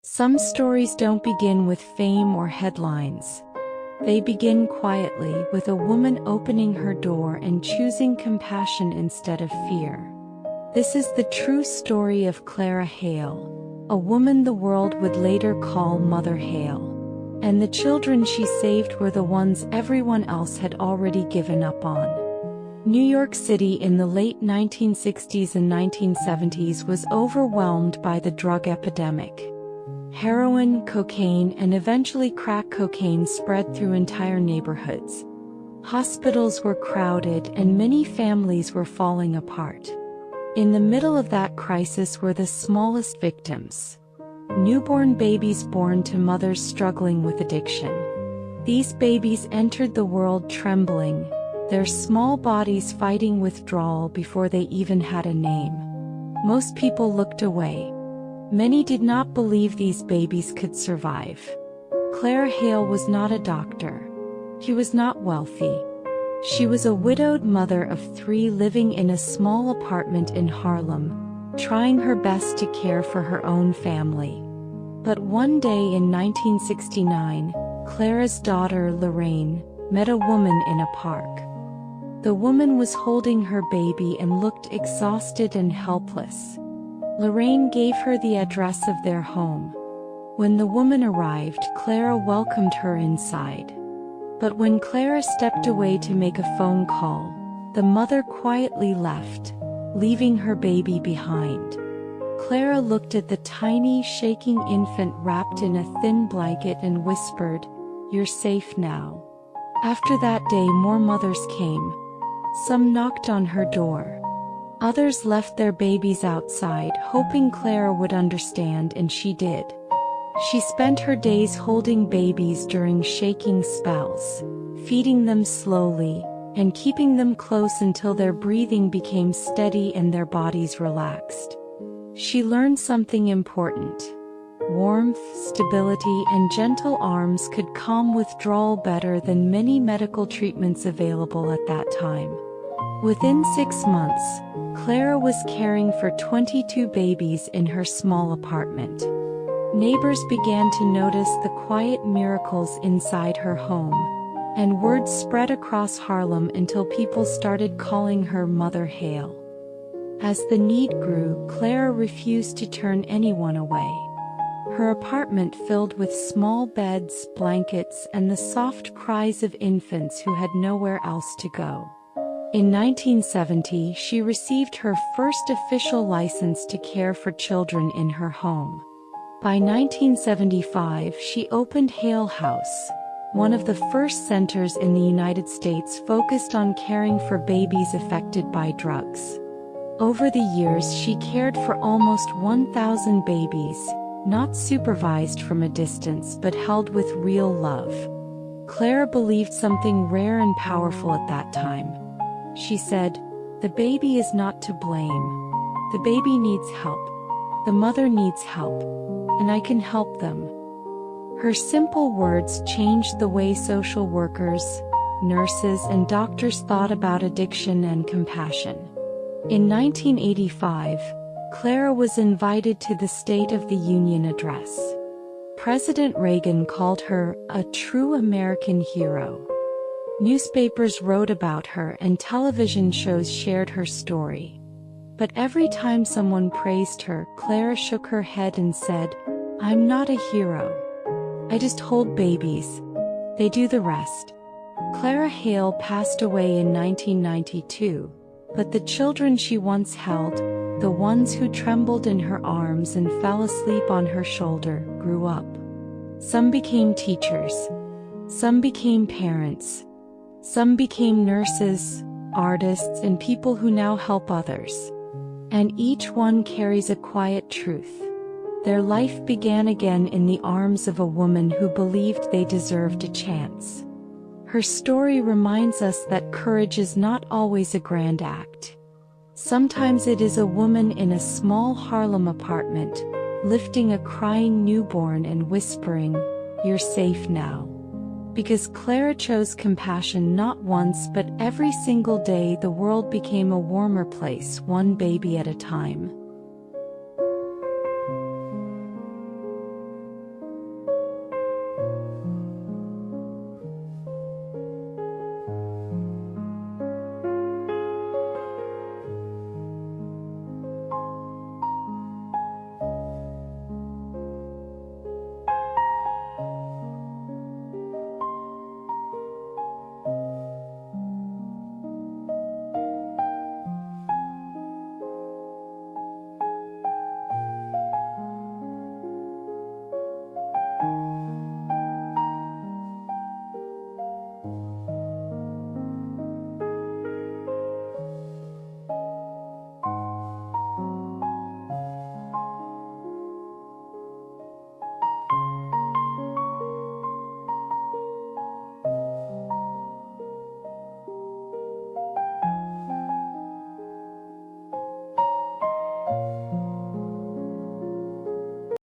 Some stories don't begin with fame or headlines. They begin quietly, with a woman opening her door and choosing compassion instead of fear. This is the true story of Clara Hale, a woman the world would later call Mother Hale. And the children she saved were the ones everyone else had already given up on. New York City in the late 1960s and 1970s was overwhelmed by the drug epidemic. Heroin, cocaine, and eventually crack cocaine spread through entire neighborhoods. Hospitals were crowded and many families were falling apart. In the middle of that crisis were the smallest victims. Newborn babies born to mothers struggling with addiction. These babies entered the world trembling, their small bodies fighting withdrawal before they even had a name. Most people looked away. Many did not believe these babies could survive. Clara Hale was not a doctor. She was not wealthy. She was a widowed mother of 3 living in a small apartment in Harlem, trying her best to care for her own family. But one day in 1969, Clara's daughter, Lorraine, met a woman in a park. The woman was holding her baby and looked exhausted and helpless. Lorraine gave her the address of their home. When the woman arrived, Clara welcomed her inside. But when Clara stepped away to make a phone call, the mother quietly left, leaving her baby behind. Clara looked at the tiny, shaking infant wrapped in a thin blanket and whispered, "You're safe now." After that day, more mothers came. Some knocked on her door. Others left their babies outside, hoping Clara would understand, and she did. She spent her days holding babies during shaking spells, feeding them slowly, and keeping them close until their breathing became steady and their bodies relaxed. She learned something important. Warmth, stability, and gentle arms could calm withdrawal better than many medical treatments available at that time. Within 6 months, Clara was caring for 22 babies in her small apartment. Neighbors began to notice the quiet miracles inside her home, and word spread across Harlem until people started calling her Mother Hale. As the need grew, Clara refused to turn anyone away. Her apartment filled with small beds, blankets, and the soft cries of infants who had nowhere else to go. In 1970, she received her first official license to care for children in her home. By 1975, she opened Hale House, one of the first centers in the United States focused on caring for babies affected by drugs. Over the years, she cared for almost 1,000 babies, not supervised from a distance but held with real love. Clara believed something rare and powerful at that time. She said, "The baby is not to blame. The baby needs help. The mother needs help. And I can help them." Her simple words changed the way social workers, nurses, and doctors thought about addiction and compassion. In 1985, Clara was invited to the State of the Union address. President Reagan called her a true American hero. Newspapers wrote about her and television shows shared her story. But every time someone praised her, Clara shook her head and said, "I'm not a hero. I just hold babies. They do the rest." Clara Hale passed away in 1992, but the children she once held, the ones who trembled in her arms and fell asleep on her shoulder, grew up. Some became teachers. Some became parents. Some became nurses, artists, and people who now help others. And each one carries a quiet truth. Their life began again in the arms of a woman who believed they deserved a chance. Her story reminds us that courage is not always a grand act. Sometimes it is a woman in a small Harlem apartment, lifting a crying newborn and whispering, "You're safe now." Because Clara chose compassion not once but every single day, the world became a warmer place, one baby at a time.